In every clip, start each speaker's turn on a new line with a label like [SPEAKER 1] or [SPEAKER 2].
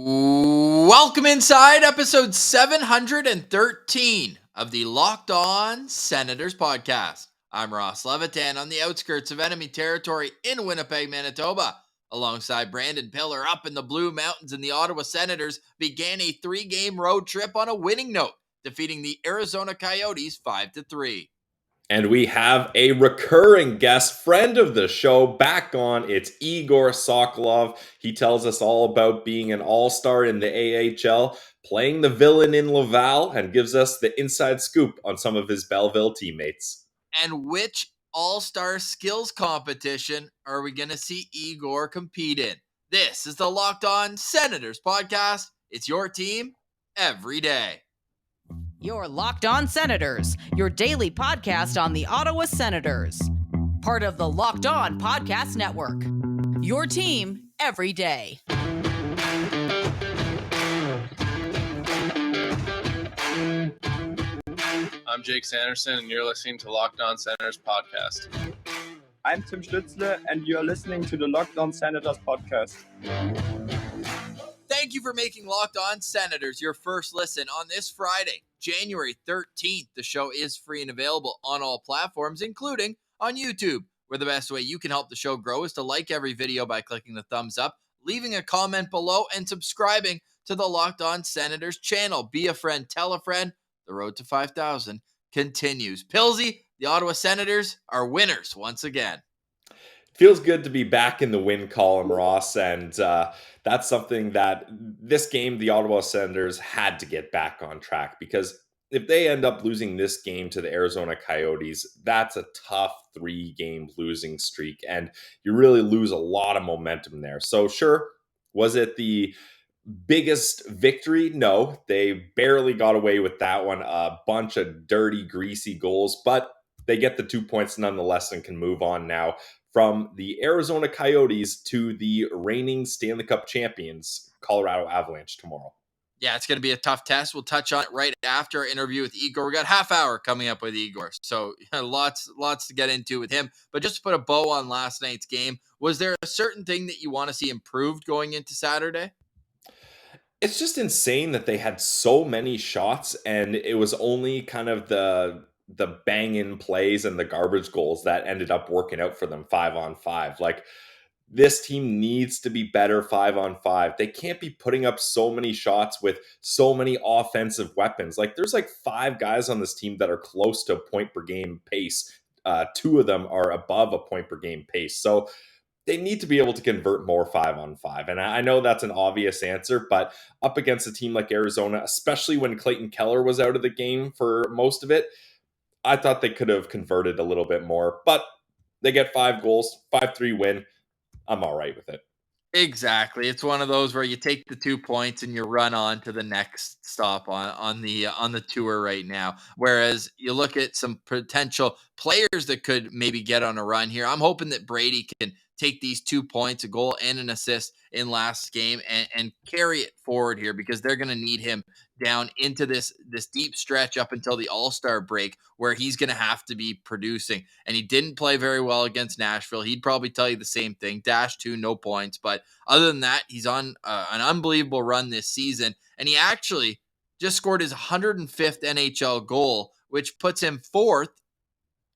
[SPEAKER 1] Welcome inside episode 713 of the Locked On Senators podcast. I'm Ross Levitan on the outskirts of enemy territory in Winnipeg, Manitoba. Alongside Brandon Piller up in the Blue Mountains, and the Ottawa Senators began a 3-game road trip on a winning note, defeating the Arizona Coyotes 5-3.
[SPEAKER 2] And we have a recurring guest, friend of the show, back on. It's Egor Sokolov. He tells us all about being an all-star in the AHL, playing the villain in Laval, and gives us the inside scoop on some of his Belleville teammates.
[SPEAKER 1] And which all-star skills competition are we going to see Egor compete in? This is the Locked On Senators podcast. It's your team every day.
[SPEAKER 3] Your Locked On Senators, your daily podcast on the Ottawa Senators. Part of the Locked On Podcast Network. Your team every day.
[SPEAKER 4] I'm Jake Sanderson, and you're listening to Locked On Senators podcast.
[SPEAKER 5] I'm Tim Stützle, and you're listening to the Locked On Senators podcast.
[SPEAKER 1] Thank you for making Locked On Senators your first listen on this Friday, January 13th. The show is free and available on all platforms, including on YouTube, where the best way you can help the show grow is to like every video by clicking the thumbs up, leaving a comment below, and subscribing to the Locked On Senators channel. Be a friend, tell a friend. The road to 5,000 continues. Pilsy, the Ottawa Senators are winners once again.
[SPEAKER 2] Feels good to be back in the win column, Ross, and that's something that this game, the Ottawa Senators had to get back on track, because if they end up losing this game to the Arizona Coyotes, that's a tough 3-game losing streak, and you really lose a lot of momentum there. So sure, was it the biggest victory? No, they barely got away with that one. A bunch of dirty, greasy goals, but they get the 2 points nonetheless and can move on now from the Arizona Coyotes to the reigning Stanley Cup champions, Colorado Avalanche, tomorrow.
[SPEAKER 1] Yeah, it's going to be a tough test. We'll touch on it right after our interview with Egor. We got half hour coming up with Egor, so lots to get into with him. But just to put a bow on last night's game, was there a certain thing that you want to see improved going into Saturday?
[SPEAKER 2] It's just insane that they had so many shots, and it was only kind of the bang-in plays and the garbage goals that ended up working out for them 5-on-5. Like, this team needs to be better 5-on-5. They can't be putting up so many shots with so many offensive weapons. Like, there's like 5 guys on this team that are close to a point per game pace. 2 of them are above a point per game pace. So they need to be able to convert more 5-on-5. And I know that's an obvious answer, but up against a team like Arizona, especially when Clayton Keller was out of the game for most of it, I thought they could have converted a little bit more. But they get 5 goals, 5-3 win. I'm all right with it.
[SPEAKER 1] Exactly. It's one of those where you take the 2 points and you run on to the next stop on the tour right now. Whereas you look at some potential players that could maybe get on a run here. I'm hoping that Brady can take these 2 points, a goal and an assist in last game, and carry it forward here, because they're going to need him down into this deep stretch up until the All-Star break, where he's going to have to be producing. And he didn't play very well against Nashville. He'd probably tell you the same thing. -2, no points. But other than that, he's on an unbelievable run this season. And he actually just scored his 105th NHL goal, which puts him 4th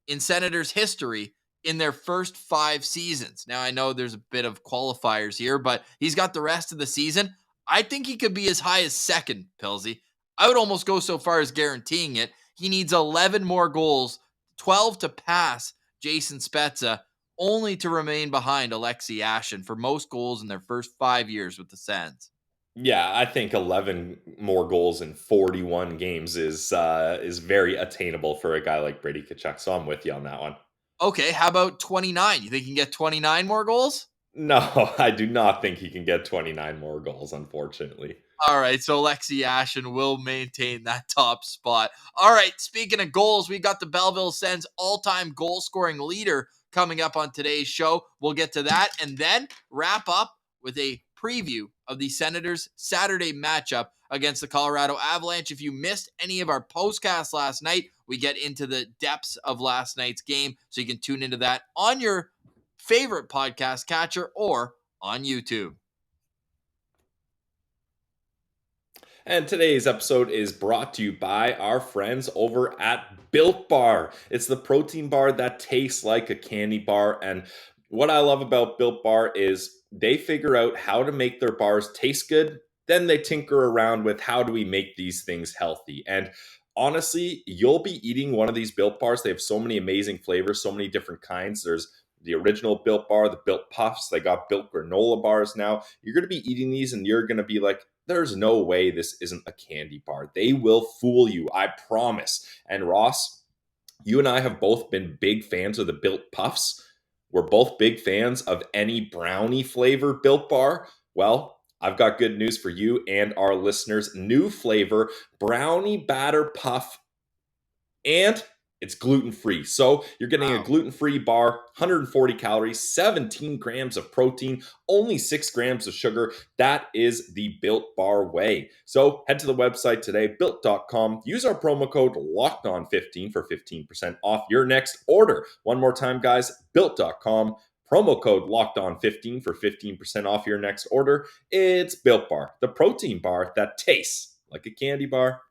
[SPEAKER 1] in Senators history in their first 5 seasons. Now, I know there's a bit of qualifiers here, but he's got the rest of the season. I think he could be as high as 2nd, Pilsy. I would almost go so far as guaranteeing it. He needs 11 more goals, 12 to pass Jason Spezza, only to remain behind Alexei Yashin for most goals in their first 5 years with the Sens.
[SPEAKER 2] Yeah, I think 11 more goals in 41 games is very attainable for a guy like Brady Tkachuk. So I'm with you on that one.
[SPEAKER 1] Okay, how about 29? You think he can get 29 more goals?
[SPEAKER 2] No, I do not think he can get 29 more goals, unfortunately.
[SPEAKER 1] All right, so Alexei Yashin will maintain that top spot. All right, speaking of goals, we got the Belleville Sens all-time goal-scoring leader coming up on today's show. We'll get to that and then wrap up with a preview of the Senators' Saturday matchup against the Colorado Avalanche. If you missed any of our postcasts last night, we get into the depths of last night's game, so you can tune into that on your favorite podcast catcher or on YouTube.
[SPEAKER 2] And today's episode is brought to you by our friends over at Built Bar. It's the protein bar that tastes like a candy bar. And what I love about Built Bar is they figure out how to make their bars taste good. Then they tinker around with how do we make these things healthy. And honestly, you'll be eating one of these Built Bars. They have so many amazing flavors, so many different kinds. There's the original Built Bar, the Built Puffs. They got Built Granola Bars now. You're going to be eating these and you're going to be like, there's no way this isn't a candy bar. They will fool you, I promise. And Ross, you and I have both been big fans of the Built Puffs. We're both big fans of any brownie flavor Built Bar. Well, I've got good news for you and our listeners. New flavor, brownie batter puff, and it's gluten-free. So you're getting a gluten-free bar, 140 calories, 17 grams of protein, only 6 grams of sugar. That is the Built Bar way. So head to the website today, built.com. Use our promo code LOCKEDON15 for 15% off your next order. One more time, guys, built.com. Promo code LOCKEDON15 for 15% off your next order. It's Built Bar, the protein bar that tastes like a candy bar.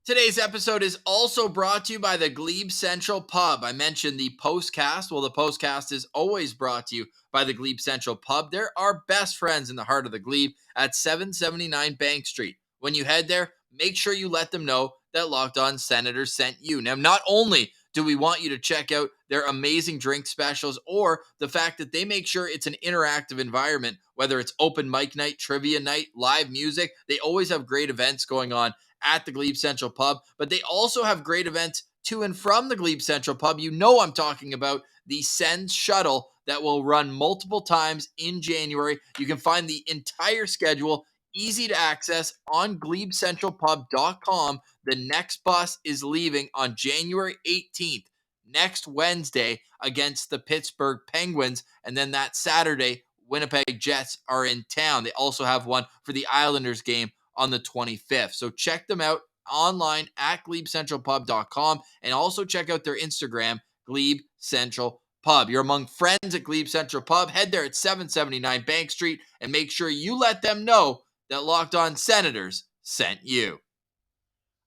[SPEAKER 1] Today's episode is also brought to you by the Glebe Central Pub. I mentioned the postcast. Well, the postcast is always brought to you by the Glebe Central Pub. They're our best friends in the heart of the Glebe at 779 Bank Street. When you head there, make sure you let them know that Locked On Senators sent you. Now, not only do we want you to check out their amazing drink specials or the fact that they make sure it's an interactive environment, whether it's open mic night, trivia night, live music, they always have great events going on at the Glebe Central Pub, but they also have great events to and from the Glebe Central Pub. You know I'm talking about the Sens shuttle that will run multiple times in January. You can find the entire schedule, easy to access, on glebecentralpub.com. The next bus is leaving on January 18th, next Wednesday, against the Pittsburgh Penguins, and then that Saturday, Winnipeg Jets are in town. They also have one for the Islanders game on the 25th. So check them out online at glebecentralpub.com and also check out their Instagram, Glebe Central Pub. You're among friends at Glebe Central Pub. Head there at 779 Bank Street and make sure you let them know that Locked On Senators sent you.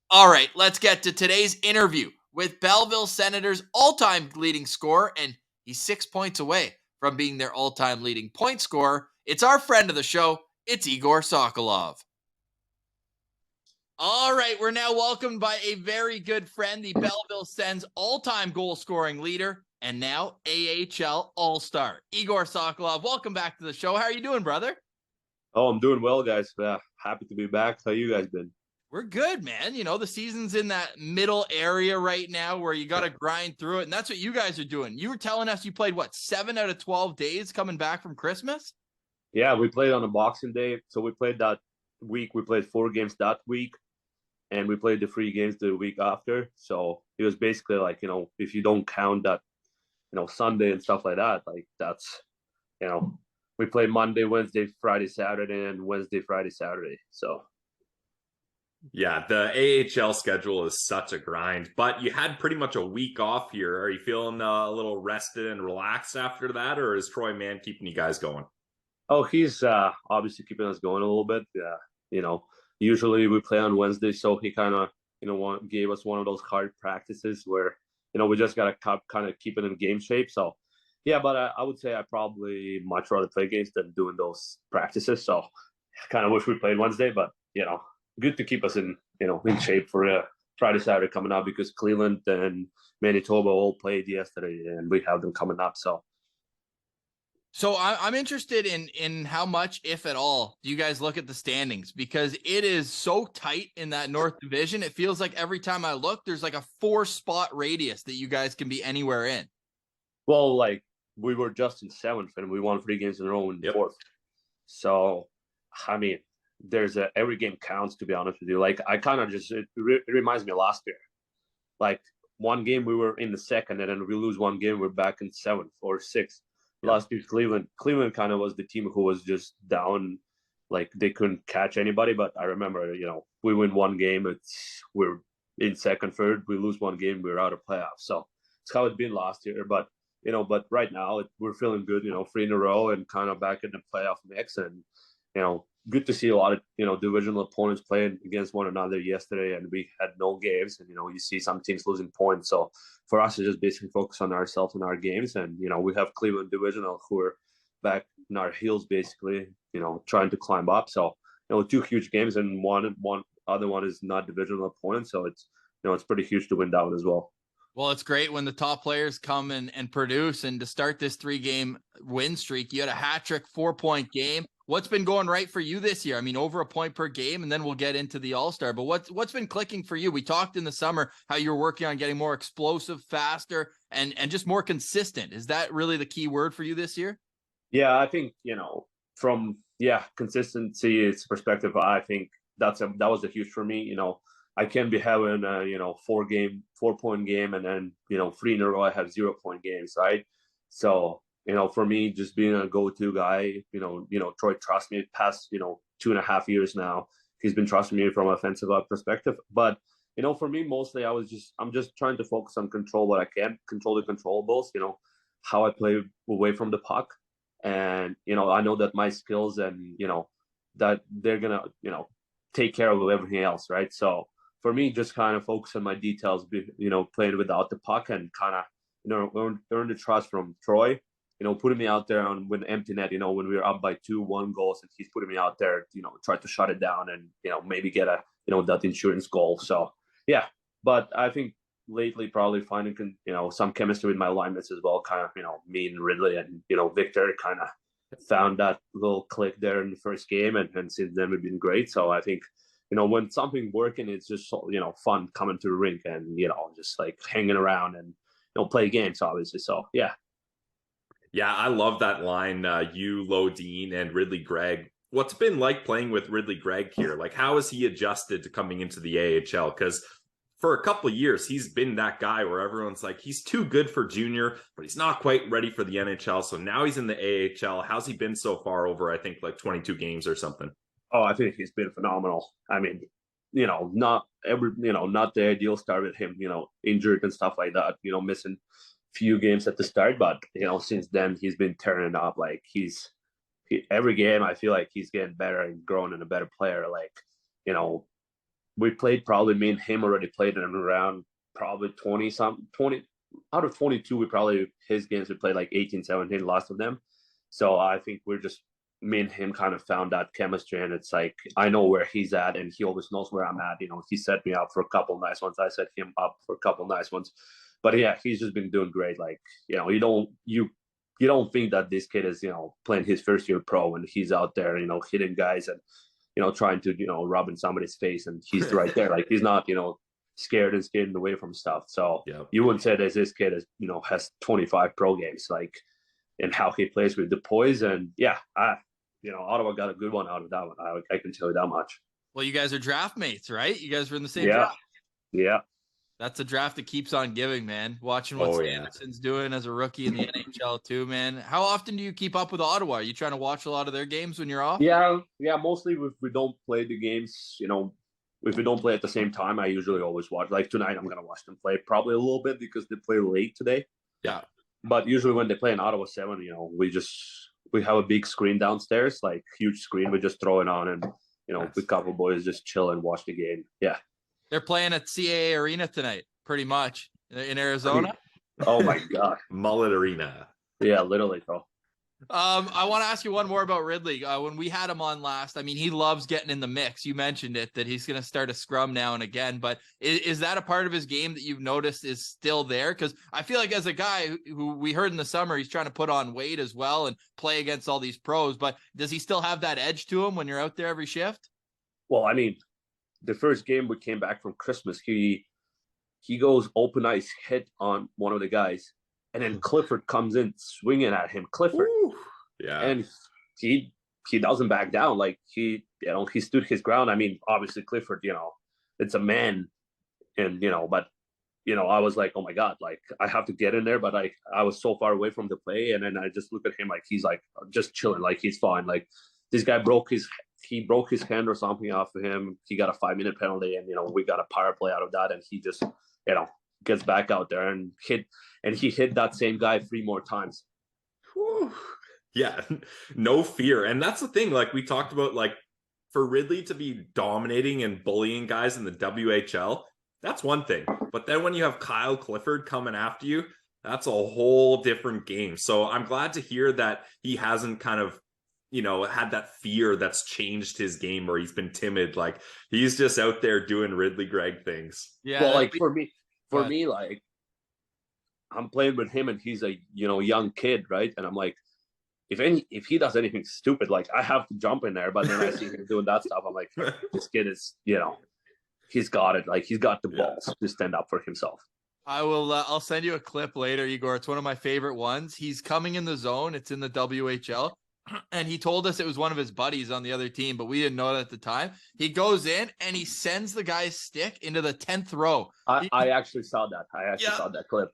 [SPEAKER 1] All right, let's get to today's interview with Belleville Senators' all-time leading scorer, and he's 6 points away from being their all-time leading point scorer. It's our friend of the show. It's Egor Sokolov. All right, we're now welcomed by a very good friend, the Belleville Sens all-time goal-scoring leader, and now AHL All-Star, Egor Sokolov. Welcome back to the show. How are you doing, brother?
[SPEAKER 6] Oh, I'm doing well, guys. Happy to be back. How you guys been?
[SPEAKER 1] We're good, man. You know, the season's in that middle area right now where you got to grind through it, and that's what you guys are doing. You were telling us you played, 7 out of 12 days coming back from Christmas?
[SPEAKER 6] Yeah, we played on a Boxing Day. So we played that week. We played 4 games that week, and we played the 3 games the week after. So it was basically like, if you don't count that, Sunday and stuff like that, like that's, we played Monday, Wednesday, Friday, Saturday, and Wednesday, Friday, Saturday. So.
[SPEAKER 2] Yeah, the AHL schedule is such a grind, but you had pretty much a week off here. Are you feeling a little rested and relaxed after that, or is Troy Mann keeping you guys going?
[SPEAKER 6] Oh, he's obviously keeping us going a little bit. Yeah, usually we play on Wednesday, so he kind of, gave us one of those hard practices where, we just got to kind of keep it in game shape. So, yeah, but I would say I probably much rather play games than doing those practices. So I kind of wish we played Wednesday, but, good to keep us in shape for Friday, Saturday coming up, because Cleveland and Manitoba all played yesterday, and we have them coming up. So
[SPEAKER 1] I'm interested in how much, if at all, do you guys look at the standings, because it is so tight in that North Division. It feels like every time I look, there's like a 4-spot radius that you guys can be anywhere in.
[SPEAKER 6] Well, like we were just in 7th, and we won 3 games in a row in 4th. So, I mean, every game counts, to be honest with you. Like I kind of it reminds me of last year. Like one game we were in the 2nd, and then we lose one game, we're back in 7th or 6th. Last year, Cleveland kind of was the team who was just down, like they couldn't catch anybody. But I remember, we win one game, we're in 2nd, 3rd. We lose one game, we're out of playoffs. So it's how it's been last year. But right now we're feeling good. 3 in a row and kind of back in the playoff mix, and good to see a lot of, divisional opponents playing against one another yesterday, and we had no games, and, you see some teams losing points. So for us to just basically focus on ourselves and our games, and, we have Cleveland divisional who are back in our heels, basically, trying to climb up. So, two huge games, and one other one is not divisional opponent. So it's, it's pretty huge to win that one as well.
[SPEAKER 1] Well, it's great when the top players come and produce. And to start this 3-game win streak, you had a hat trick, 4-point game. What's been going right for you this year? I mean, over a point per game, and then we'll get into the All-Star. But what's been clicking for you? We talked in the summer how you're working on getting more explosive, faster, and just more consistent. Is that really the key word for you this year?
[SPEAKER 6] Yeah, I think, from consistency perspective, I think that was a huge for me. I can be having a 4-point game, and then 3 in a row I have 0-point games, right? So for me, just being a go-to guy, Troy trusts me past 2.5 years now. He's been trusting me from an offensive perspective, but for me mostly I'm just trying to focus on control what I can control, the controllables. How I play away from the puck, and I know that my skills and that they're gonna take care of everything else, right? So for me, just kind of focus on my details, playing without the puck, and kind of, earn the trust from Troy, putting me out there on with empty net, when we were up by 2-1 goals, and he's putting me out there, try to shut it down and, maybe get a, that insurance goal. So, yeah, but I think lately probably finding, some chemistry with my alignments as well, kind of, me and Ridley and, Victor kind of found that little click there in the first game, and since then we've been great. So I think, when something working, it's just, fun coming to the rink and, just like hanging around and, play games, obviously. So, yeah.
[SPEAKER 2] Yeah, I love that line, you, Lodine, and Ridley Gregg. What's been like playing with Ridley Gregg here? Like, how has he adjusted to coming into the AHL? Because for a couple of years, he's been that guy where everyone's like, he's too good for junior, but he's not quite ready for the NHL. So now he's in the AHL. How's he been so far over, I think, like 22 games or something?
[SPEAKER 6] Oh, I think he's been phenomenal. I mean, not the ideal start with him, injured and stuff like that, missing few games at the start, but since then he's been turning up. Like every game I feel like he's getting better and growing and a better player. Like, we played, probably me and him already played in around probably 20 out of 22, his games we played like 18, 17, lost of them. So I think me and him kind of found that chemistry, and it's like, I know where he's at and he always knows where I'm at. He set me up for a couple nice ones. I set him up for a couple nice ones. But yeah, he's just been doing great. Like, you don't think that this kid is, playing his first year pro, and he's out there, hitting guys and, trying to, rub in somebody's face, and he's right there. Like, he's not, scared and skating away from stuff. So you wouldn't say that this kid is, has 25 pro games, like, and how he plays with the poise. And yeah, Ottawa got a good one out of that one. I can tell you that much.
[SPEAKER 1] Well, you guys are draft mates, right? You guys were in the same
[SPEAKER 6] draft.
[SPEAKER 1] draft.
[SPEAKER 6] Yeah.
[SPEAKER 1] That's a draft that keeps on giving, man. Watching what Sanderson's doing as a rookie in the NHL too, man. How often do you keep up with Ottawa? Are you trying to watch a lot of their games when you're off?
[SPEAKER 6] Yeah. Mostly if we don't play the games, if we don't play at the same time, I usually always watch. Like tonight, I'm gonna watch them play probably a little bit because they play late today.
[SPEAKER 2] Yeah.
[SPEAKER 6] But usually when they play in Ottawa 7, we have a big screen downstairs, like huge screen. We just throw it on, and nice. We couple boys just chill and watch the game. Yeah.
[SPEAKER 1] They're playing at CAA Arena tonight, pretty much, in Arizona.
[SPEAKER 6] Oh, my God.
[SPEAKER 2] Mullet Arena.
[SPEAKER 6] Yeah, literally, bro.
[SPEAKER 1] I want to ask you one more about Ridley. When we had him on last, I mean, he loves getting in the mix. You mentioned it, that he's going to start a scrum now and again. But is that a part of his game that you've noticed is still there? Because I feel like as a guy who we heard in the summer, he's trying to put on weight as well and play against all these pros. But does he still have that edge to him when you're out there every shift?
[SPEAKER 6] Well, I mean, the first game we came back from Christmas, he goes open ice hit on one of the guys, and then Clifford comes in swinging at him. Clifford,
[SPEAKER 2] ooh, yeah, and
[SPEAKER 6] he doesn't back down. Like he stood his ground. I mean, obviously Clifford, it's a man, and but I was like, oh my God, like I have to get in there, but I was so far away from the play, and then I just look at him like he's like just chilling, like he's fine. Like this guy broke his hand or something off of him. He got a 5-minute penalty, and we got a power play out of that, and he just gets back out there and he hit that same guy 3 more times.
[SPEAKER 2] Whew. Yeah, no fear. And that's the thing, like we talked about, like for Ridley to be dominating and bullying guys in the WHL, that's one thing. But then when you have Kyle Clifford coming after you, that's a whole different game. So I'm glad to hear that he hasn't kind of, had that fear that's changed his game, or he's been timid. Like, he's just out there doing Ridley Gregg things.
[SPEAKER 1] Yeah.
[SPEAKER 6] Well, like for me, like, I'm playing with him and he's a, young kid, right? And I'm like, if he does anything stupid, like, I have to jump in there. But then I see him doing that stuff. I'm like, this kid is, he's got it. Like, he's got the balls to stand up for himself.
[SPEAKER 1] I will. I'll send you a clip later, Igor. It's one of my favorite ones. He's coming in the zone. It's in the WHL. And he told us it was one of his buddies on the other team, but we didn't know it at the time. He goes in and he sends the guy's stick into the 10th row.
[SPEAKER 6] I actually saw that. Saw that clip.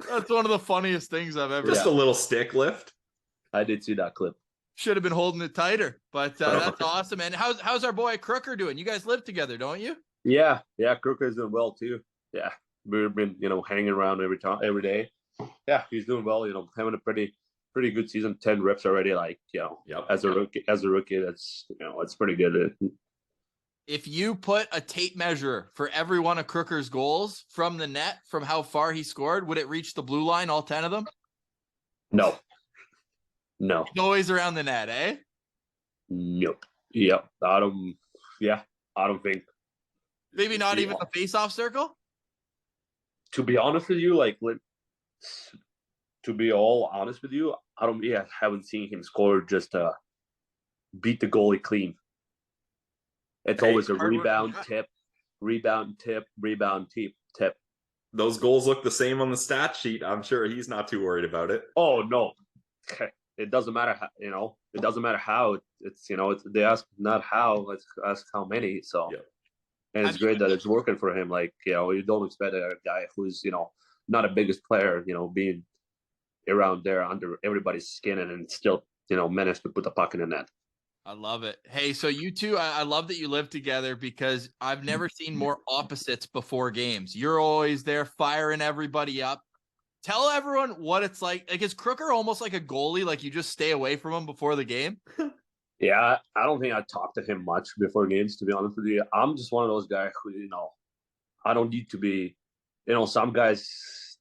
[SPEAKER 1] That's one of the funniest things I've ever.
[SPEAKER 2] Just a little stick lift.
[SPEAKER 6] I did see that clip.
[SPEAKER 1] Should have been holding it tighter, but that's awesome. And how's our boy Crooker doing? You guys live together, don't you?
[SPEAKER 6] Yeah, Crooker is doing well too. Yeah, we've been hanging around every day. Yeah, he's doing well. Having a pretty good season. 10 reps already. Like, as a rookie, that's it's pretty good.
[SPEAKER 1] If you put a tape measure for every one of Crooker's goals from the net, from how far he scored, would it reach the blue line, all 10 of them?
[SPEAKER 6] No.
[SPEAKER 1] It's always around the net, eh?
[SPEAKER 6] Nope. Yep. I don't think.
[SPEAKER 1] Maybe not even the face-off circle?
[SPEAKER 6] To be honest with you, to be all honest with you, I haven't seen him score just beat the goalie clean. It's always a rebound tip.
[SPEAKER 2] Those goals look the same on the stat sheet. I'm sure he's not too worried about it.
[SPEAKER 6] Oh no, it doesn't matter. It doesn't matter how. It's they ask not how, let's ask how many. So, and it's great that it's working for him. Like, you don't expect a guy who's not a biggest player, being around there under everybody's skin and still managed to put the puck in the net.
[SPEAKER 1] I love it. Hey, so you two, I love that you live together, because I've never seen more opposites before games. You're always there firing everybody up. Tell everyone what it's like. Like, is Crooker almost like a goalie? Like, you just stay away from him before the game?
[SPEAKER 6] Yeah, I don't think I talk to him much before games, to be honest with you. I'm just one of those guys who, I don't need to be, some guys,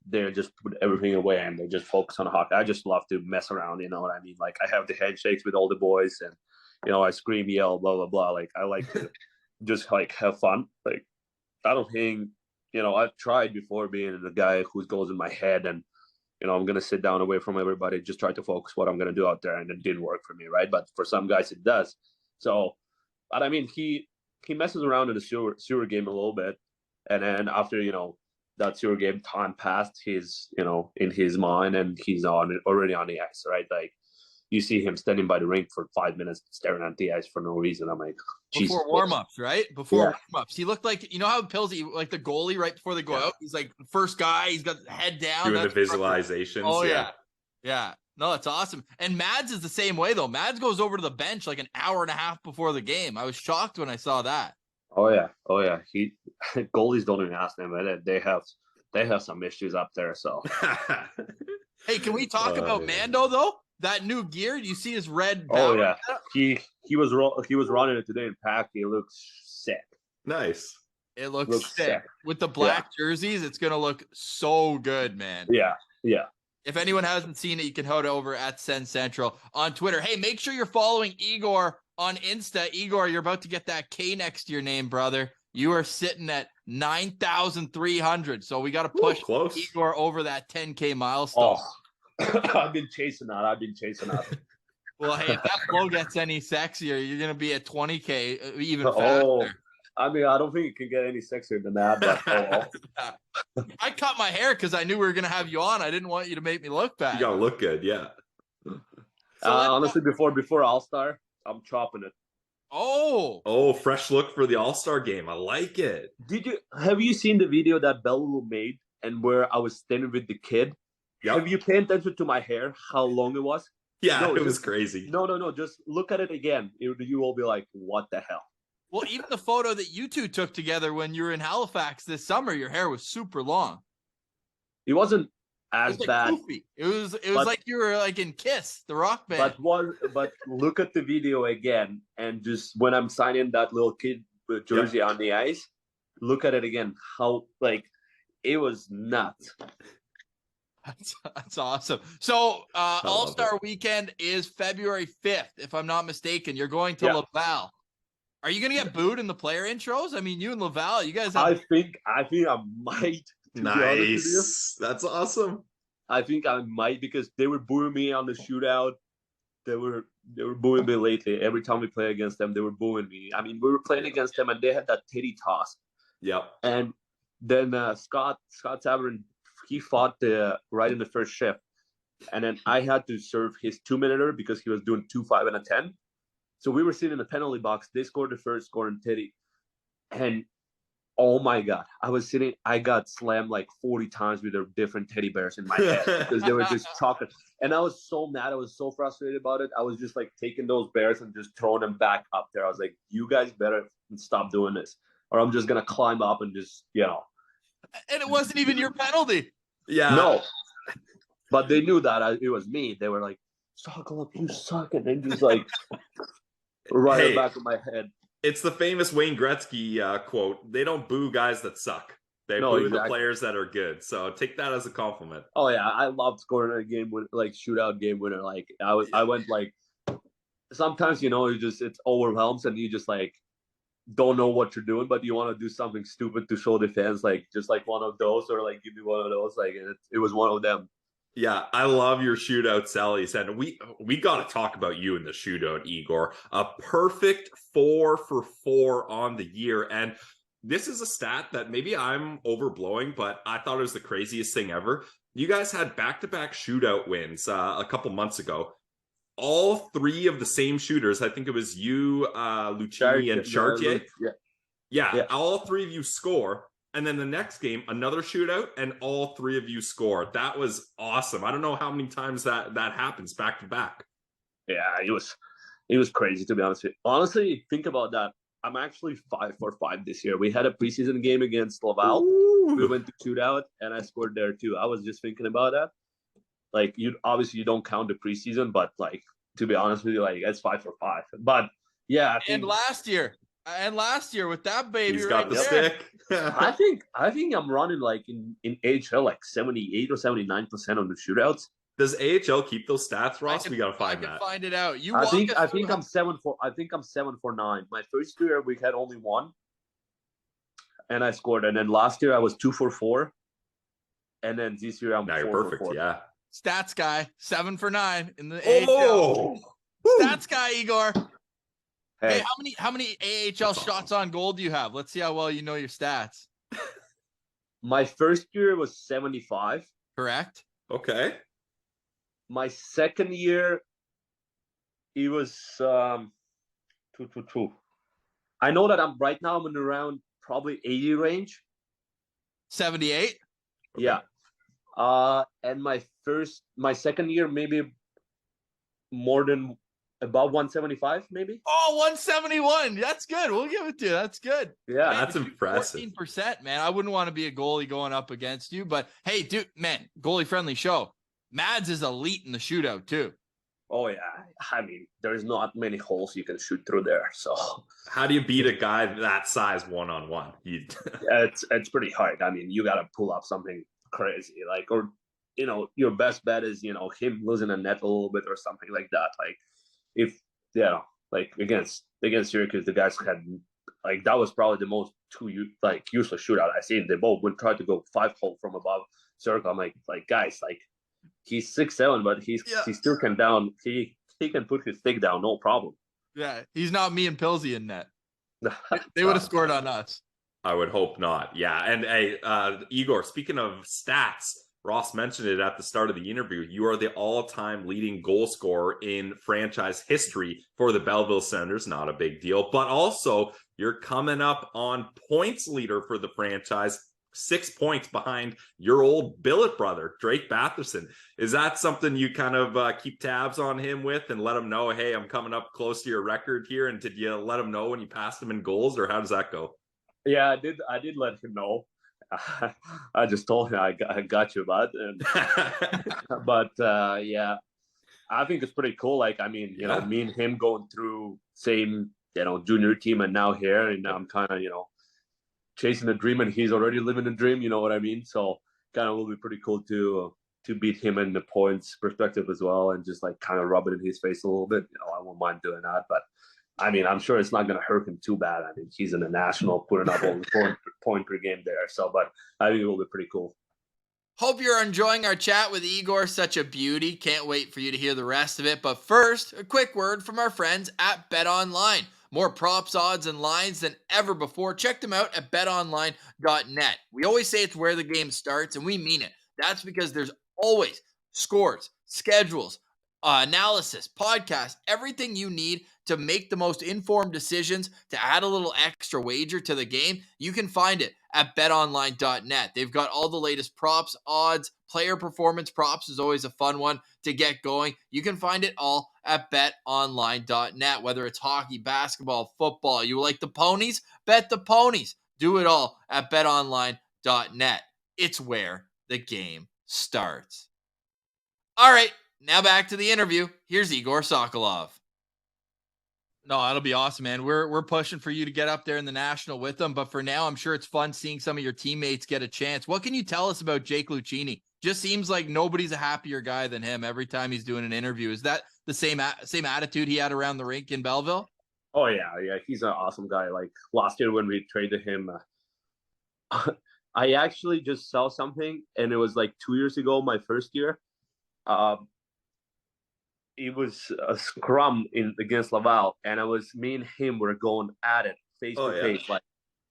[SPEAKER 6] they just put everything away and they just focus on hockey. I just love to mess around, you know what I mean? Like, I have the handshakes with all the boys and, I scream, yell, blah, blah, blah. Like, I like to just, have fun. Like, I don't think, I've tried before being the guy who goes in my head and, I'm going to sit down away from everybody, just try to focus what I'm going to do out there. And it didn't work for me, right? But for some guys, it does. So, but I mean, he messes around in the sewer game a little bit. And then after, that sewer game time passed, he's, in his mind and he's already on the ice, right? Like, you see him standing by the rink for 5 minutes staring at the ice for no reason. I'm like, Jesus.
[SPEAKER 1] Before warm-ups, right? Before warm-ups. He looked like, how Pillsy, like the goalie right before they go out? He's like the first guy. He's got the head down.
[SPEAKER 2] Doing the visualizations.
[SPEAKER 1] Oh, yeah. Yeah. No, that's awesome. And Mads is the same way, though. Mads goes over to the bench like an hour and a half before the game. I was shocked when I saw that.
[SPEAKER 6] Oh, yeah. Goalies don't even ask them. They have some issues up there, so.
[SPEAKER 1] Hey, can we talk about Mando, though? That new gear, do you see his red?
[SPEAKER 6] Oh yeah, he was running it today in pack. He looks sick.
[SPEAKER 2] Nice.
[SPEAKER 1] It looks sick with the black jerseys. It's gonna look so good, man.
[SPEAKER 6] Yeah.
[SPEAKER 1] If anyone hasn't seen it, you can head over at Sens Central on Twitter. Hey, make sure you're following Igor on Insta. Igor, you're about to get that K next to your name, brother. You are sitting at 9,300, so we got to push Igor over that 10K milestone.
[SPEAKER 6] Oh. I've been chasing that.
[SPEAKER 1] Well, hey, if that flow gets any sexier, you're gonna be at 20K even faster.
[SPEAKER 6] I mean, I don't think it can get any sexier than that. But
[SPEAKER 1] I cut my hair because I knew we were gonna have you on. I didn't want you to make me look bad.
[SPEAKER 2] You gotta look good, yeah.
[SPEAKER 6] Honestly, before All-Star, I'm chopping it.
[SPEAKER 1] Oh,
[SPEAKER 2] fresh look for the All-Star game. I like it.
[SPEAKER 6] Have you seen the video that Belleville made and where I was standing with the kid? Yep. Have you paid attention to my hair, how long it was?
[SPEAKER 2] Yeah, it was crazy.
[SPEAKER 6] No. Just look at it again. You will be like, what the hell?
[SPEAKER 1] Well, even the photo that you two took together when you were in Halifax this summer, your hair was super long.
[SPEAKER 6] It wasn't as
[SPEAKER 1] like
[SPEAKER 6] bad.
[SPEAKER 1] goofy. It was like you were like in Kiss, the rock band.
[SPEAKER 6] But look at the video again, and just when I'm signing that little kid jersey on the ice, look at it again. How like it was nuts.
[SPEAKER 1] That's awesome. So All-Star Weekend is February 5th, if I'm not mistaken. You're going to Laval. Are you going to get booed in the player intros? I mean, you and Laval, you guys have...
[SPEAKER 6] I think I might.
[SPEAKER 2] Nice. That's awesome.
[SPEAKER 6] I think I might, because they were booing me on the shootout. They were booing me lately. Every time we play against them, they were booing me. I mean, we were playing against them, and they had that titty toss.
[SPEAKER 2] Yep.
[SPEAKER 6] And then Scott Tavern, he fought right in the first shift, and then I had to serve his 2-minuter because he was doing 2, 5, and a 10. So we were sitting in the penalty box. They scored the first score in titty, and oh my God, I got slammed like 40 times with their different teddy bears in my head because they were just chocolate. And I was so mad. I was so frustrated about it. I was just like taking those bears and just throwing them back up there. I was like, you guys better stop doing this, or I'm just going to climb up and just,
[SPEAKER 1] And it wasn't even your penalty.
[SPEAKER 2] Yeah.
[SPEAKER 6] No. But they knew that it was me. They were like, Sokolov, you suck. And then just like right in the back of my head.
[SPEAKER 2] It's the famous Wayne Gretzky quote. They don't boo guys that suck. They boo the players that are good. So take that as a compliment.
[SPEAKER 6] Oh yeah, I loved scoring a game win, like shootout game winner. Like I went like sometimes it's overwhelms and you just like don't know what you're doing, but you want to do something stupid to show the fans, like just like one of those, or like give me one of those. Like it was one of them.
[SPEAKER 2] Yeah, I love your shootout sallies, and we got to talk about you in the shootout, Egor. A perfect 4 for 4 on the year, and this is a stat that maybe I'm overblowing, but I thought it was the craziest thing ever. You guys had back-to-back shootout wins a couple months ago. All 3 of the same shooters. I think it was you, Lucchini, and Chartier. Yeah, all 3 of you score. And then the next game, another shootout, and all 3 of you score. That was awesome. I don't know how many times that happens back to back.
[SPEAKER 6] Yeah, it was crazy, to be honest with you. Honestly, think about that. I'm actually 5 for 5 this year. We had a preseason game against Laval. Ooh. We went to shootout, and I scored there too. I was just thinking about that. Like, you don't count the preseason, but like, to be honest with you, like, it's 5 for 5. But yeah,
[SPEAKER 1] And last year with that baby,
[SPEAKER 2] he's got the stick.
[SPEAKER 6] I think I'm running like in AHL like 78 or 79% on the shootouts.
[SPEAKER 2] Does AHL keep those stats, Ross? We gotta find that.
[SPEAKER 1] Find it out.
[SPEAKER 6] I think I'm 7 for 9. My first year we had only 1, and I scored. And then last year I was 2 for 4, and then this year I'm 4
[SPEAKER 2] perfect.
[SPEAKER 6] for 4.
[SPEAKER 2] Yeah,
[SPEAKER 1] stats guy, 7 for 9 in the
[SPEAKER 2] AHL.
[SPEAKER 1] Stats guy, Egor. Hey, how many AHL shots on goal do you have? Let's see how well you know your stats.
[SPEAKER 6] My first year was 75.
[SPEAKER 1] Correct.
[SPEAKER 2] Okay.
[SPEAKER 6] My second year, it was 2. I know that I'm in around probably 80 range.
[SPEAKER 1] 78.
[SPEAKER 2] Okay.
[SPEAKER 6] Yeah. And my second year, maybe more than about 175, maybe.
[SPEAKER 1] Oh, 171. That's good. We'll give it to you. That's good.
[SPEAKER 6] Yeah,
[SPEAKER 1] man,
[SPEAKER 2] that's impressive.
[SPEAKER 1] 14%, man. I wouldn't want to be a goalie going up against you, but hey, dude, man, goalie friendly show. Mads is elite in the shootout too.
[SPEAKER 6] Oh yeah, I mean, there's not many holes you can shoot through there. So
[SPEAKER 2] how do you beat a guy that size one-on-one?
[SPEAKER 6] Yeah, it's pretty hard. I mean, you got to pull up something crazy, like, or your best bet is him losing a net a little bit or something like that. Like if like against Syracuse, the guys had like that was probably the most useless shootout I seen. They both would try to go 5-hole from above circle. I'm like guys, like. He's 6'7", but he still can down. He can put his stick down, no problem.
[SPEAKER 1] Yeah, he's not me and Pilsy in net. They would have scored on us.
[SPEAKER 2] I would hope not. Yeah, and hey, Egor, speaking of stats, Ross mentioned it at the start of the interview. You are the all-time leading goal scorer in franchise history for the Belleville Sens. Not a big deal, but also you're coming up on points leader for the franchise. 6 points behind your old billet brother, Drake Batherson. Is that something you kind of keep tabs on him with and let him know, hey, I'm coming up close to your record here? And did you let him know when you passed him in goals, or how does that go?
[SPEAKER 6] Yeah, I did let him know. I just told him I got you, bud. And but yeah, I think it's pretty cool. Like, I mean, you know, me and him going through same, you know, junior team and now here, and I'm kind of, you know, chasing a dream, and he's already living a dream. You know what I mean? So kind of will be pretty cool to beat him in the points perspective as well, and just like kind of rub it in his face a little bit. You know, I won't mind doing that, but I mean, I'm sure it's not going to hurt him too bad. I mean, he's in the national, putting up over point per game there. So, but I think it will be pretty cool.
[SPEAKER 1] Hope you're enjoying our chat with Egor. Such a beauty. Can't wait for you to hear the rest of it. But first, a quick word from our friends at BetOnline. More props, odds, and lines than ever before. Check them out at betonline.net. We always say it's where the game starts, and we mean it. That's because there's always scores, schedules, analysis, podcasts, everything you need to make the most informed decisions, to add a little extra wager to the game. You can find it at betonline.net. They've got all the latest props, odds, player performance props is always a fun one to get going. You can find it all at betonline.net, whether it's hockey, basketball, football. You like the ponies? Bet the ponies. Do it all at betonline.net. It's where the game starts. All right, now back to the interview. Here's Egor Sokolov. No, that'll be awesome, man. We're pushing for you to get up there in the national with them. But for now, I'm sure it's fun seeing some of your teammates get a chance. What can you tell us about Jake Lucchini? Just seems like nobody's a happier guy than him every time he's doing an interview. Is that the same attitude he had around the rink in Belleville?
[SPEAKER 6] Oh yeah, he's an awesome guy. Like last year when we traded him, I actually just saw something, and it was like 2 years ago, my first year. It was a scrum against Laval, and me and him were going at it face to face, like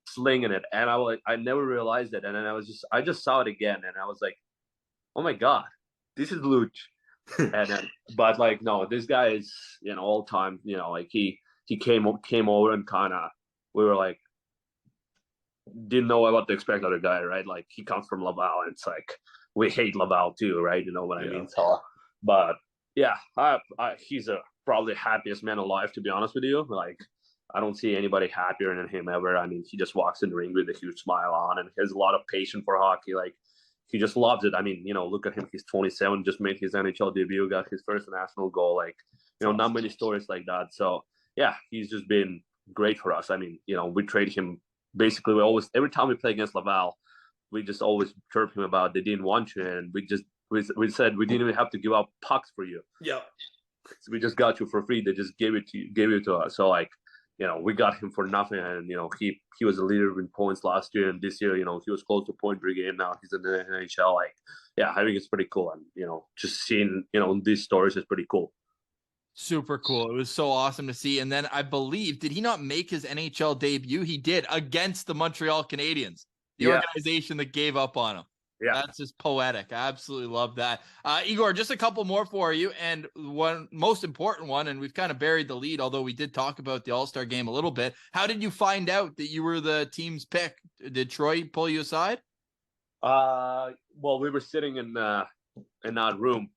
[SPEAKER 6] slinging it. And I never realized it, and then I just saw it again, and I was like, oh my god, this is Luch. And then, but like, no, this guy is, you know, all time, you know, like he came over and kind of, we were like, didn't know what to expect of the guy, right? Like he comes from Laval, and it's like we hate Laval too, right? You know what I mean? So, but yeah, he's probably happiest man alive, to be honest with you. Like, I don't see anybody happier than him ever. I mean, he just walks in the ring with a huge smile on, and he has a lot of patience for hockey. Like, he just loves it. I mean, you know, look at him. He's 27, just made his NHL debut, got his first national goal. Like, you know, not many stories like that. So, yeah, he's just been great for us. I mean, you know, we trade him. Basically, every time we play against Laval, we just always chirp him about they didn't want you, and we said we didn't even have to give up pucks for you.
[SPEAKER 2] Yeah,
[SPEAKER 6] so we just got you for free. They just gave it to us. So like, you know, we got him for nothing, and you know, he was a leader in points last year, and this year, you know, he was close to point per game. Now he's in the NHL. Like, yeah, I think it's pretty cool, and you know, just seeing, you know, these stories is pretty cool.
[SPEAKER 1] Super cool. It was so awesome to see. And then I believe, did he not make his NHL debut? He did, against the Montreal Canadiens, the organization that gave up on him. Yeah, that's just poetic. I absolutely love that. Egor, just a couple more for you. And one most important one, and we've kind of buried the lead, although we did talk about the All-Star game a little bit. How did you find out that you were the team's pick? Did Troy pull you aside?
[SPEAKER 6] Well, we were sitting in that room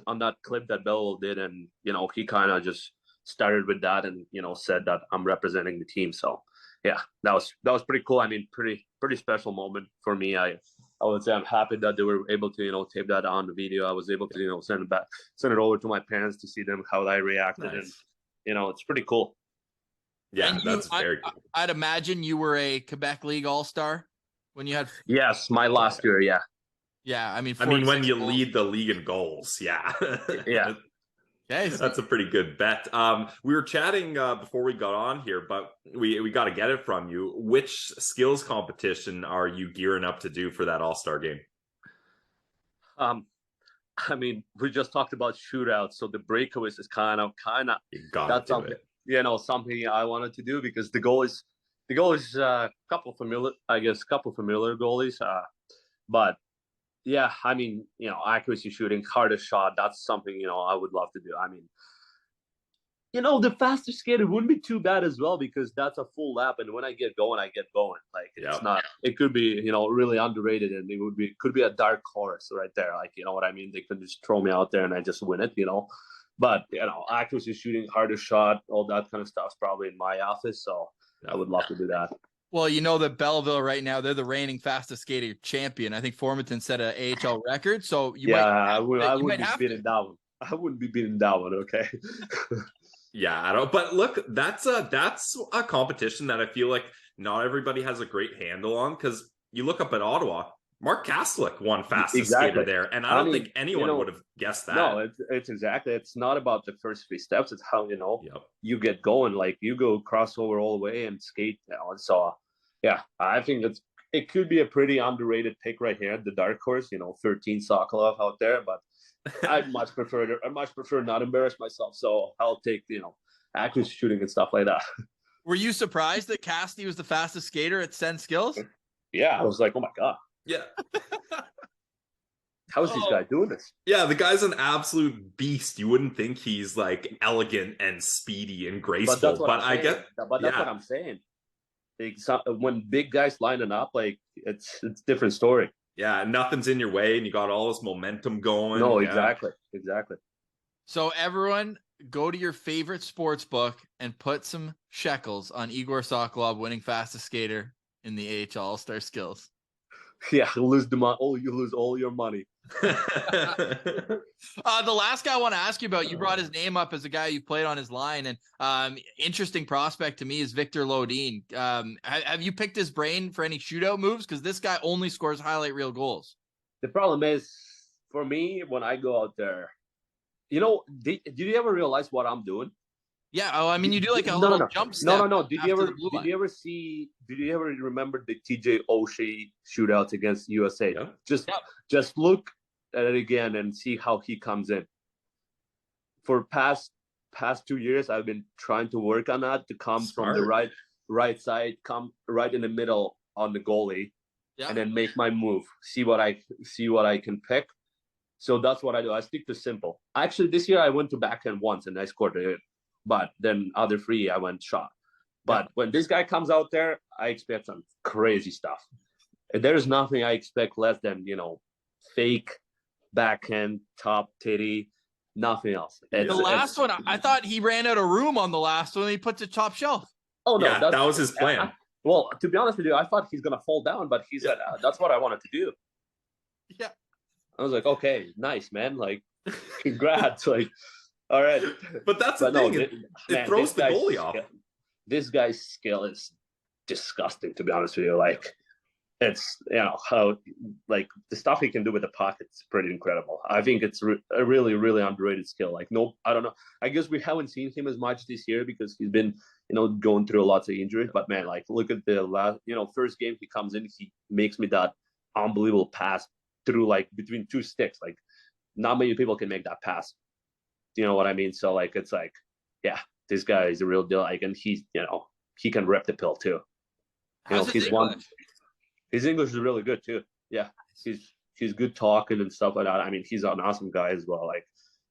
[SPEAKER 6] on that clip that Belleville did, and you know, he kind of just started with that, and you know, said that I'm representing the team. So yeah, that was pretty cool. I mean, pretty special moment for me. I would say I'm happy that they were able to, you know, tape that on the video. I was able to, you know, send it over to my parents to see them, how I reacted. Nice. And you know, it's pretty cool.
[SPEAKER 2] Yeah, that's very cool.
[SPEAKER 1] I'd imagine you were a Quebec League All-Star when you had.
[SPEAKER 6] Yes, my last year. Yeah.
[SPEAKER 1] Yeah, I mean,
[SPEAKER 2] when you lead the league in goals, yeah.
[SPEAKER 6] Yeah.
[SPEAKER 1] Okay,
[SPEAKER 2] that's a pretty good bet. We were chatting before we got on here, but we got to get it from you. Which skills competition are you gearing up to do for that All-Star game?
[SPEAKER 6] I mean, we just talked about shootouts, so the breakaways is kind of
[SPEAKER 2] that's something,
[SPEAKER 6] you know, something I wanted to do, because the goal is a couple familiar goalies, but yeah, I mean, you know, accuracy shooting, hardest shot, that's something, you know, I would love to do. I mean, you know, the faster skater wouldn't be too bad as well, because that's a full lap, and when I get going, I get going. Like, it's not, it could be, you know, really underrated, and could be a dark horse right there. Like, you know what I mean? They could just throw me out there and I just win it, you know. But, you know, accuracy shooting, hardest shot, all that kind of stuff is probably in my office, so I would love to do that.
[SPEAKER 1] Well, you know that Belleville right now, they're the reigning fastest skater champion. I think Formanton set an AHL record, so
[SPEAKER 6] I wouldn't be
[SPEAKER 1] have
[SPEAKER 6] beating
[SPEAKER 1] to.
[SPEAKER 6] that one. I wouldn't be beating that one, okay?
[SPEAKER 2] Yeah, I don't. But look, that's a competition that I feel like not everybody has a great handle on, because you look up at Ottawa, Mark Kastelic won fastest skater there, and I don't think anyone would have guessed that.
[SPEAKER 6] No, it's exactly. It's not about the first 3 steps. It's how you get going. Like you go crossover all the way and skate now. And so, yeah, I think it could be a pretty underrated pick right here. The dark horse, 13 Sokolov out there, but I'd much prefer not embarrass myself. So I'll take accuracy shooting and stuff like that.
[SPEAKER 1] Were you surprised that Casty was the fastest skater at Sens Skills?
[SPEAKER 6] Yeah, I was like, oh my god.
[SPEAKER 2] Yeah.
[SPEAKER 6] How is this guy doing this?
[SPEAKER 2] Yeah, the guy's an absolute beast. You wouldn't think he's like elegant and speedy and graceful,
[SPEAKER 6] But that's what
[SPEAKER 2] that's
[SPEAKER 6] what I'm saying. When big guys lining up, like it's a different story.
[SPEAKER 2] Yeah, nothing's in your way, and you got all this momentum going.
[SPEAKER 6] No,
[SPEAKER 2] yeah.
[SPEAKER 6] exactly.
[SPEAKER 1] So everyone, go to your favorite sports book and put some shekels on Egor Sokolov winning fastest skater in the AHL All-Star Skills.
[SPEAKER 6] Yeah, you lose you lose all your money.
[SPEAKER 1] The last guy I want to ask you about, you brought his name up as a guy you played on his line, and interesting prospect to me is Victor Lodin. Have you picked his brain for any shootout moves? Because this guy only scores highlight reel goals.
[SPEAKER 6] The problem is, for me, when I go out there, did you ever realize what I'm doing?
[SPEAKER 1] Yeah. Oh, I mean, you do like a little jump step.
[SPEAKER 6] No. Did you ever remember the TJ Oshie shootouts against USA? Yeah. Just look at it again and see how he comes in. For past 2 years, I've been trying to work on that to come from the right side, come right in the middle on the goalie, and then make my move. See what I can pick. So that's what I do. I stick to simple. Actually, this year I went to backhand once and I scored it. But then other 3, I went shot. But when this guy comes out there, I expect some crazy stuff. And there's nothing I expect less than, fake backhand, top titty, nothing else.
[SPEAKER 1] The last one, I thought he ran out of room on the last one. He puts it top shelf.
[SPEAKER 6] Oh, no.
[SPEAKER 2] Yeah, that was his plan.
[SPEAKER 6] Well, to be honest with you, I thought he's going to fall down, but he said, that's what I wanted to do.
[SPEAKER 1] Yeah.
[SPEAKER 6] I was like, okay, nice, man. Like, congrats. Like, all right.
[SPEAKER 2] But that's the thing. It throws the goalie off.
[SPEAKER 6] This guy's skill is disgusting, to be honest with you. Like, it's, how, like, the stuff he can do with the puck, it's pretty incredible. I think it's a really, really underrated skill. Like, no, I don't know. I guess we haven't seen him as much this year because he's been, going through lots of injuries. But, man, like, look at the last, first game he comes in, he makes me that unbelievable pass through, like, between 2 sticks. Like, not many people can make that pass. You know what I mean? So, like, it's like, yeah, this guy is a real deal. Like, and he's, he can rip the pill too. His English is really good too. Yeah, he's good talking and stuff like that. I mean, he's an awesome guy as well. Like,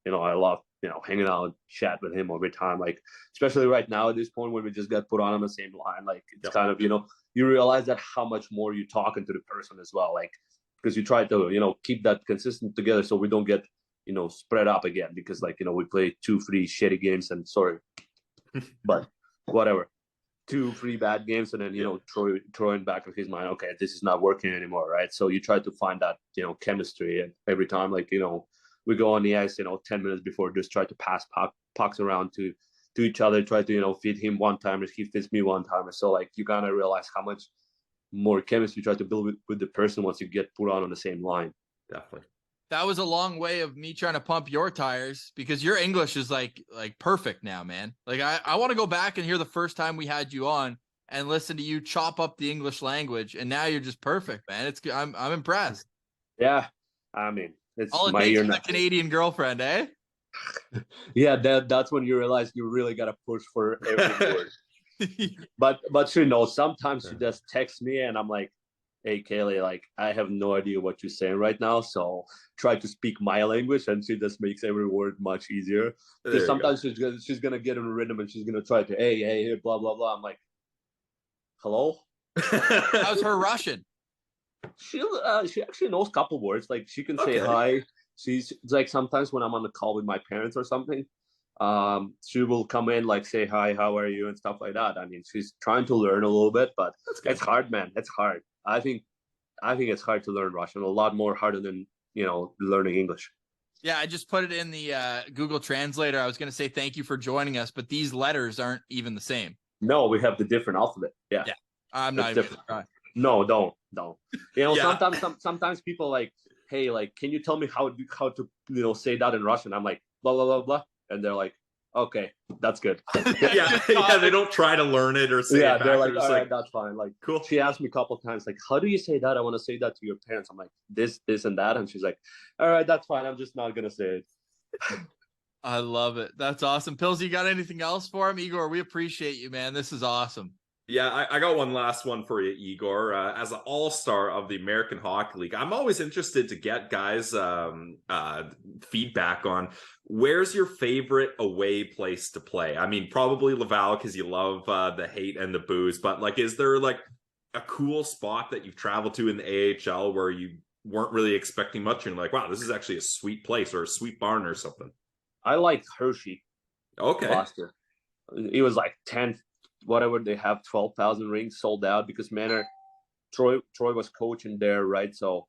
[SPEAKER 6] I love hanging out and chat with him every time. Like, especially right now at this point where we just got put on the same line. Like, it's kind of you realize that how much more you're talking to the person as well. Like, because you try to keep that consistent together so we don't get spread up again because we play 2-3 shitty games and but whatever, 2-3 bad games and then throwing back of his mind, okay, this is not working anymore, right? So you try to find that chemistry, and every time we go on the ice 10 minutes before, just try to pass pucks around to each other, try to feed him one timer, he feeds me one timer. So you gotta realize how much more chemistry you try to build with the person once you get put on the same line.
[SPEAKER 2] Definitely.
[SPEAKER 1] That was a long way of me trying to pump your tires because your English is like perfect now, man. Like I want to go back and hear the first time we had you on and listen to you chop up the English language, and now you're just perfect, man. I'm impressed.
[SPEAKER 6] Yeah, I mean, it's
[SPEAKER 1] all it
[SPEAKER 6] my
[SPEAKER 1] takes
[SPEAKER 6] year
[SPEAKER 1] is
[SPEAKER 6] now.
[SPEAKER 1] a Canadian girlfriend, eh?
[SPEAKER 6] Yeah, that's when you realize you really gotta push for every word. But sometimes she just texts me and I'm like, hey, Kaylee, like, I have no idea what you're saying right now, so try to speak my language, and she just makes every word much easier. Because sometimes she's gonna get in a rhythm and she's gonna try to, hey, blah, blah, blah. I'm like, hello?
[SPEAKER 1] How's her Russian?
[SPEAKER 6] She actually knows a couple words. Like, she can say hi. It's like sometimes when I'm on the call with my parents or something, She will come in, like, say hi, how are you, and stuff like that. I mean, she's trying to learn a little bit, but it's hard, man. It's hard. I think it's hard to learn Russian, a lot more harder than, learning English.
[SPEAKER 1] Yeah, I just put it in the Google Translator. I was going to say thank you for joining us, but these letters aren't even the same.
[SPEAKER 6] No, we have the different alphabet. Yeah.
[SPEAKER 1] I'm not even trying.
[SPEAKER 6] No, don't.
[SPEAKER 1] Yeah.
[SPEAKER 6] Sometimes people like, hey, like, can you tell me how to say that in Russian? I'm like, blah blah blah blah, and they're like, okay, that's good.
[SPEAKER 2] yeah, they don't try to learn it or say it back.
[SPEAKER 6] They're like, all right, that's fine. Like,
[SPEAKER 2] cool.
[SPEAKER 6] She asked me a couple of times, like, how do you say that? I want to say that to your parents. I'm like, this, and that. And she's like, all right, that's fine. I'm just not going to say it.
[SPEAKER 1] I love it. That's awesome. Pills, you got anything else for him? Igor, we appreciate you, man. This is awesome.
[SPEAKER 2] Yeah, I got one last one for you, Igor. As an all-star of the American Hockey League, I'm always interested to get guys' feedback on where's your favorite away place to play. I mean, probably Laval because you love the hate and the booze, but like, is there like a cool spot that you've traveled to in the AHL where you weren't really expecting much and like, wow, this is actually a sweet place or a sweet barn or something?
[SPEAKER 6] I liked Hershey.
[SPEAKER 2] Okay.
[SPEAKER 6] Last year. It was like 10, whatever they have, 12,000 rings sold out because Troy was coaching there, right? So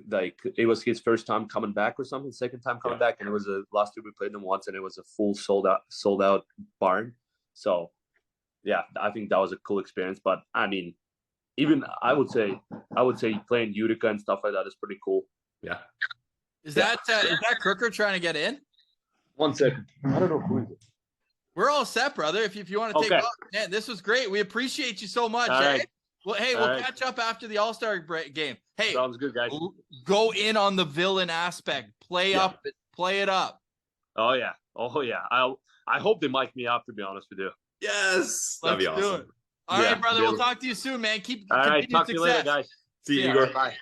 [SPEAKER 6] like it was his first time coming back or something, second time coming back, and it was last year we played them once and it was a full sold out barn. So yeah, I think that was a cool experience. But I mean, even I would say playing Utica and stuff like that is pretty cool.
[SPEAKER 2] Yeah.
[SPEAKER 1] Is that Crooker trying to get in?
[SPEAKER 6] 1 second. I don't know who is it.
[SPEAKER 1] We're all set, brother. If you want to take off, man, this was great. We appreciate you so much.
[SPEAKER 6] Right.
[SPEAKER 1] Well, hey, we'll catch up after the All-Star game. Hey,
[SPEAKER 6] sounds good, guys.
[SPEAKER 1] Go in on the villain aspect. Play it up.
[SPEAKER 6] Oh yeah. I hope they mic me up, to be honest with you.
[SPEAKER 2] Yes. That'd be awesome.
[SPEAKER 1] Do it. All right, brother. We'll talk to you soon, man.
[SPEAKER 6] All right. Talk to you later, guys.
[SPEAKER 2] See you, Igor.
[SPEAKER 6] Bye.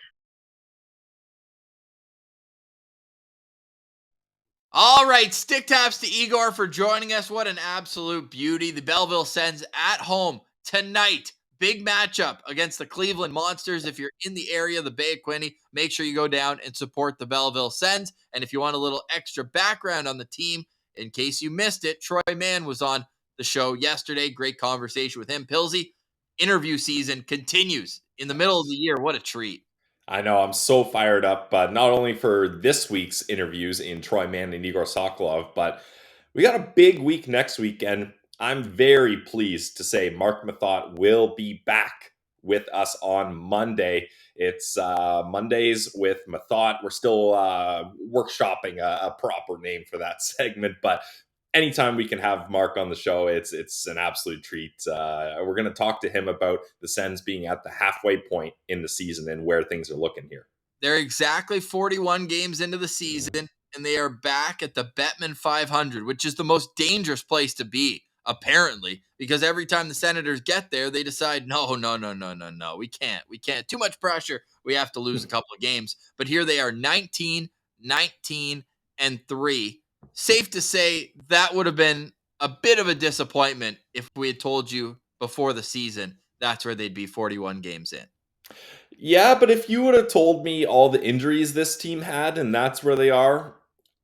[SPEAKER 1] All right, stick taps to Igor for joining us. What an absolute beauty. The Belleville Sens at home tonight. Big matchup against the Cleveland Monsters. If you're in the area of the Bay of Quinte, make sure you go down and support the Belleville Sens. And if you want a little extra background on the team, in case you missed it, Troy Mann was on the show yesterday. Great conversation with him. Pilsy, interview season continues in the middle of the year. What a treat.
[SPEAKER 2] I know, I'm so fired up, not only for this week's interviews in Troy Mann and Egor Sokolov, but we got a big week next week, and I'm very pleased to say Marc Methot will be back with us on Monday. It's Mondays with Methot. We're still workshopping a proper name for that segment, but anytime we can have Mark on the show, it's an absolute treat. We're going to talk to him about the Sens being at the halfway point in the season and where things are looking here.
[SPEAKER 1] They're exactly 41 games into the season, and they are back at the Bettman 500, which is the most dangerous place to be, apparently, because every time the Senators get there, they decide, no, we can't. Too much pressure. We have to lose a couple of games. But here they are, 19, 19, and 3. Safe to say that would have been a bit of a disappointment if we had told you before the season that's where they'd be 41 games in.
[SPEAKER 2] Yeah, but if you would have told me all the injuries this team had and that's where they are,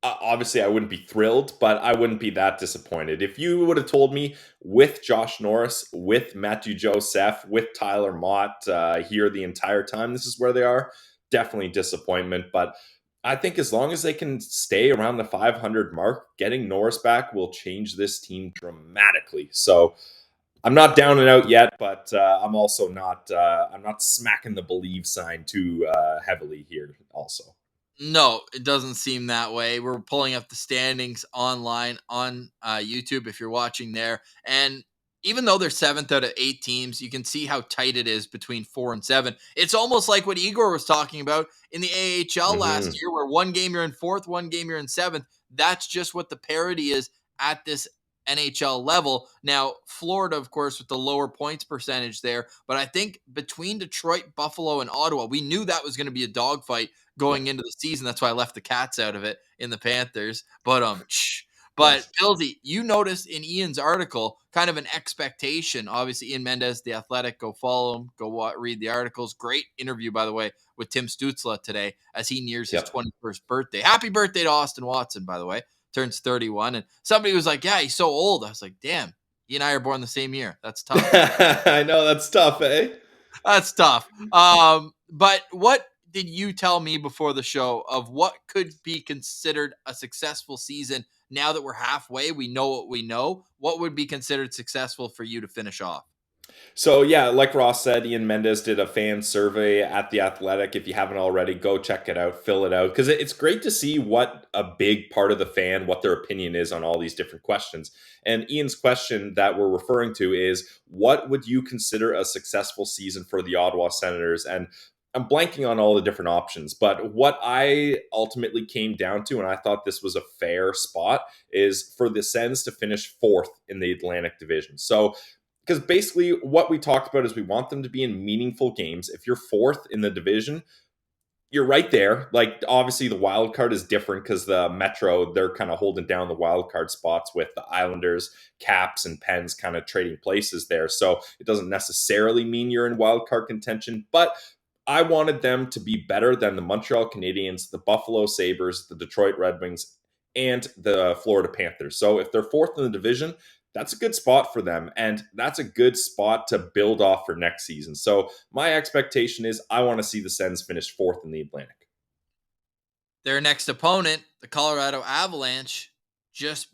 [SPEAKER 2] obviously I wouldn't be thrilled, but I wouldn't be that disappointed. If you would have told me with Josh Norris, with Matthew Joseph, with Tyler Mott here the entire time, this is where they are, definitely disappointment. But I think as long as they can stay around the 500 mark, getting Norris back will change this team dramatically. So I'm not down and out yet, but I'm also not. I'm not smacking the believe sign too heavily here. Also,
[SPEAKER 1] no, it doesn't seem that way. We're pulling up the standings online on YouTube if you're watching there, and even though they're 7th out of 8 teams, you can see how tight it is between 4 and 7. It's almost like what Igor was talking about in the AHL last year, where one game you're in 4th, one game you're in 7th. That's just what the parity is at this NHL level. Now, Florida, of course, with the lower points percentage there, but I think between Detroit, Buffalo, and Ottawa, we knew that was going to be a dogfight going into the season. That's why I left the Cats out of it in the Panthers. But Pilsy, you noticed in Ian's article kind of an expectation. Obviously, Ian Mendez, The Athletic, go follow him, read the articles. Great interview, by the way, with Tim Stützle today as he nears his 21st birthday. Happy birthday to Austin Watson, by the way. turns 31. And somebody was like, yeah, he's so old. I was like, damn, he and I are born the same year. That's tough.
[SPEAKER 2] I know, that's tough, eh?
[SPEAKER 1] That's tough. But what did you tell me before the show of what could be considered a successful season now that we're halfway? We know what we know. What would be considered successful for you to finish off?
[SPEAKER 2] So yeah, like Ross said, Ian Mendes did a fan survey at The Athletic. If you haven't already, go check it out, fill it out, because it's great to see what a big part of the fan, what their opinion is on all these different questions. And Ian's question that we're referring to is, what would you consider a successful season for the Ottawa Senators? And I'm blanking on all the different options, but what I ultimately came down to, and I thought this was a fair spot, is for the Sens to finish fourth in the Atlantic Division. So because basically what we talked about is we want them to be in meaningful games. If you're fourth in the division, you're right there. Like, obviously the wild card is different because the Metro, they're kind of holding down the wild card spots with the Islanders, Caps, and Pens kind of trading places there. So it doesn't necessarily mean you're in wild card contention, but I wanted them to be better than the Montreal Canadiens, the Buffalo Sabres, the Detroit Red Wings, and the Florida Panthers. So if they're fourth in the division, that's a good spot for them. And that's a good spot to build off for next season. So my expectation is I want to see the Sens finish fourth in the Atlantic.
[SPEAKER 1] Their next opponent, the Colorado Avalanche, just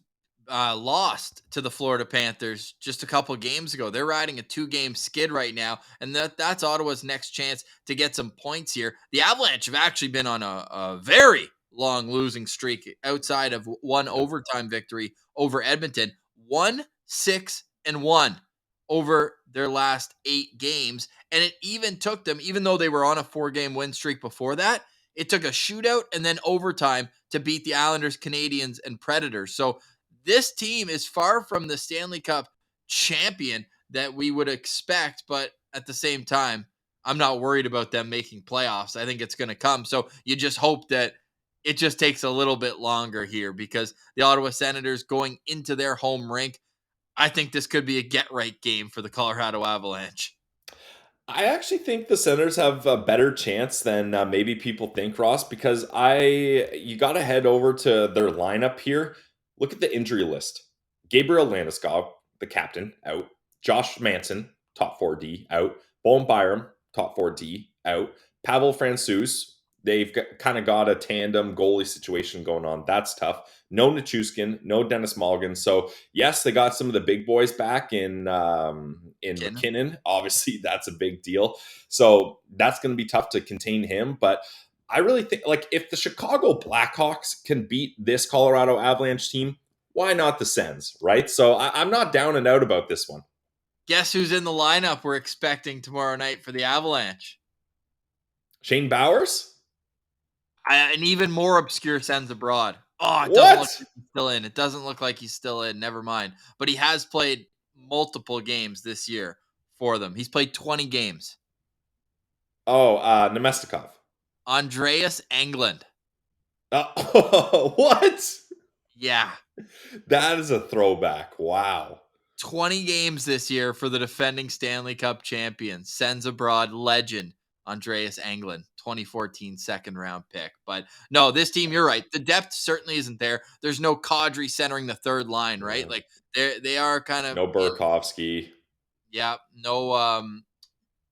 [SPEAKER 1] lost to the Florida Panthers just a couple games ago. They're riding a 2-game skid right now, and that's Ottawa's next chance to get some points here. The Avalanche have actually been on a very long losing streak outside of one overtime victory over Edmonton. 1-6-1 over their last 8 games. And it even took them, even though they were on a 4-game win streak before that, it took a shootout and then overtime to beat the Islanders, Canadiens, and Predators. So this team is far from the Stanley Cup champion that we would expect, but at the same time, I'm not worried about them making playoffs. I think it's going to come. So you just hope that it just takes a little bit longer here, because the Ottawa Senators going into their home rink, I think this could be a get-right game for the Colorado Avalanche.
[SPEAKER 2] I actually think the Senators have a better chance than maybe people think, Ross, because you got to head over to their lineup here. Look at the injury list. Gabriel Landeskog, the captain, out. Josh Manson, top 4D, out. Bowen Byram, top 4D, out. Pavel Francouz, they've kind of got a tandem goalie situation going on. That's tough. No Nichushkin, no Dennis Mulligan. So yes, they got some of the big boys back in McKinnon. Obviously, that's a big deal. So that's going to be tough to contain him. But I really think, like, if the Chicago Blackhawks can beat this Colorado Avalanche team, why not the Sens, right? So I'm not down and out about this one.
[SPEAKER 1] Guess who's in the lineup we're expecting tomorrow night for the Avalanche?
[SPEAKER 2] Shane Bowers?
[SPEAKER 1] An even more obscure Sens abroad. Oh, it doesn't look like he's still in. It doesn't look like he's still in. Never mind. But he has played multiple games this year for them. He's played 20 games.
[SPEAKER 2] Oh, Nemestikov.
[SPEAKER 1] Andreas Englund.
[SPEAKER 2] What?
[SPEAKER 1] Yeah.
[SPEAKER 2] That is a throwback. Wow.
[SPEAKER 1] 20 games this year for the defending Stanley Cup champion, Sens abroad legend, Andreas Englund, 2014 second-round pick. But no, this team, you're right. The depth certainly isn't there. There's no Kadri centering the third line, right?
[SPEAKER 2] Yeah.
[SPEAKER 1] Like they are kind of
[SPEAKER 2] no Burakovsky.
[SPEAKER 1] Yeah, no.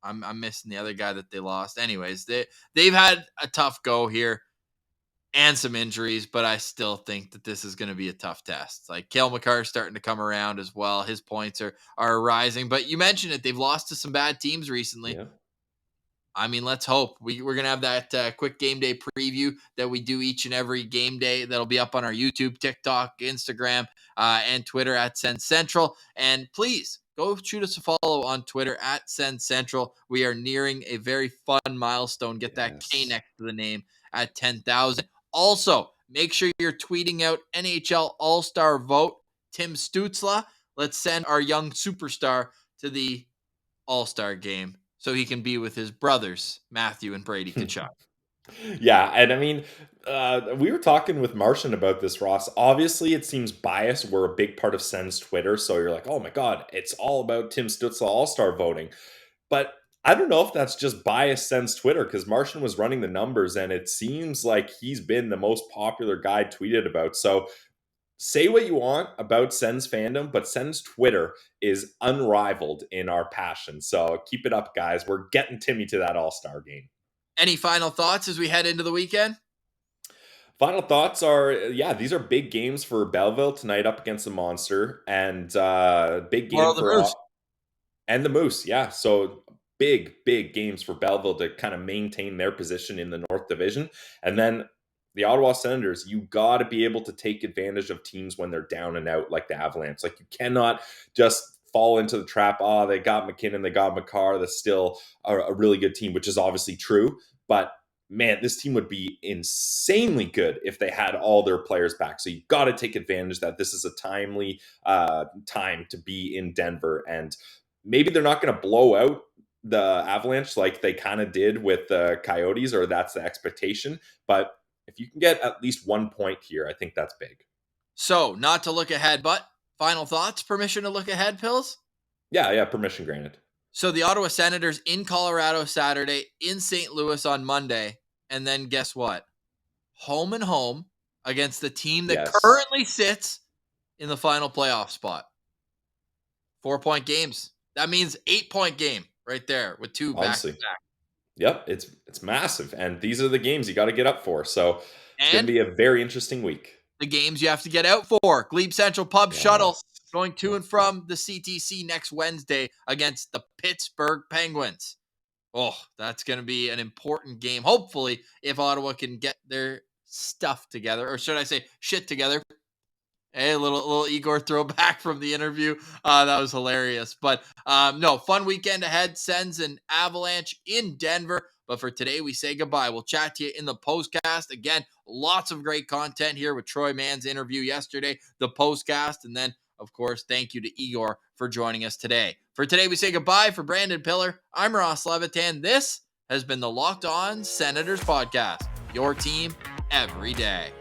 [SPEAKER 1] I'm missing the other guy that they lost. Anyways, they've had a tough go here and some injuries, but I still think that this is going to be a tough test. Like, Cale Makar is starting to come around as well. His points are rising. But you mentioned it. They've lost to some bad teams recently.
[SPEAKER 2] Yeah.
[SPEAKER 1] I mean, let's hope. We're going to have that quick game day preview that we do each and every game day. That'll be up on our YouTube, TikTok, Instagram, and Twitter at Sens Central. And please go shoot us a follow on Twitter at Sens Central. We are nearing a very fun milestone. Get that K next to the name at 10,000. Also, make sure you're tweeting out NHL All-Star vote, Tim Stützle. Let's send our young superstar to the All-Star game so he can be with his brothers, Matthew and Brady Tkachuk.
[SPEAKER 2] Yeah, and I mean, we were talking with Martian about this, Ross. Obviously, it seems biased. We're a big part of Sens Twitter, so you're like, oh my God, it's all about Tim Stützle All-Star voting. But I don't know if that's just biased Sens Twitter, because Martian was running the numbers, and it seems like he's been the most popular guy tweeted about. So say what you want about Sens fandom, but Sens Twitter is unrivaled in our passion. So keep it up, guys. We're getting Timmy to that All-Star game.
[SPEAKER 1] Any final thoughts as we head into the weekend?
[SPEAKER 2] Final thoughts are, these are big games for Belleville tonight up against the Monster, and big game
[SPEAKER 1] The
[SPEAKER 2] for
[SPEAKER 1] Moose.
[SPEAKER 2] And the Moose. Yeah, so big games for Belleville to kind of maintain their position in the North Division, and then the Ottawa Senators. You got to be able to take advantage of teams when they're down and out, like the Avalanche. Like, you cannot just fall into the trap. Oh, they got McKinnon, they got McCarr. That's still a really good team, which is obviously true, but man, this team would be insanely good if they had all their players back. So you've got to take advantage that this is a timely time to be in Denver. And maybe they're not going to blow out the Avalanche like they kind of did with the Coyotes, or that's the expectation. But if you can get at least 1 point here, I think that's big.
[SPEAKER 1] So, not to look ahead, but final thoughts? Permission to look ahead, Pills?
[SPEAKER 2] Yeah, permission granted.
[SPEAKER 1] So the Ottawa Senators in Colorado Saturday, in St. Louis on Monday, and then guess what? Home and home against the team that currently sits in the final playoff spot. 4-point games. That means 8-point game right there with two back-to-back.
[SPEAKER 2] Yep, it's massive, and these are the games you got to get up for. So it's going to be a very interesting week.
[SPEAKER 1] The games you have to get out for. Glebe Central Pub Shuttle going to and from the CTC next Wednesday against the Pittsburgh Penguins. Oh, that's going to be an important game. Hopefully, if Ottawa can get their stuff together, or should I say shit together. Hey, a little Egor throwback from the interview. That was hilarious. But no, fun weekend ahead. Sens and Avalanche in Denver. But for today, we say goodbye. We'll chat to you in the postcast. Again, lots of great content here with Troy Mann's interview yesterday, the postcast, and then, of course, thank you to Egor for joining us today. For today, we say goodbye. For Brandon Piller, I'm Ross Levitan. This has been the Locked On Senators podcast. Your team every day.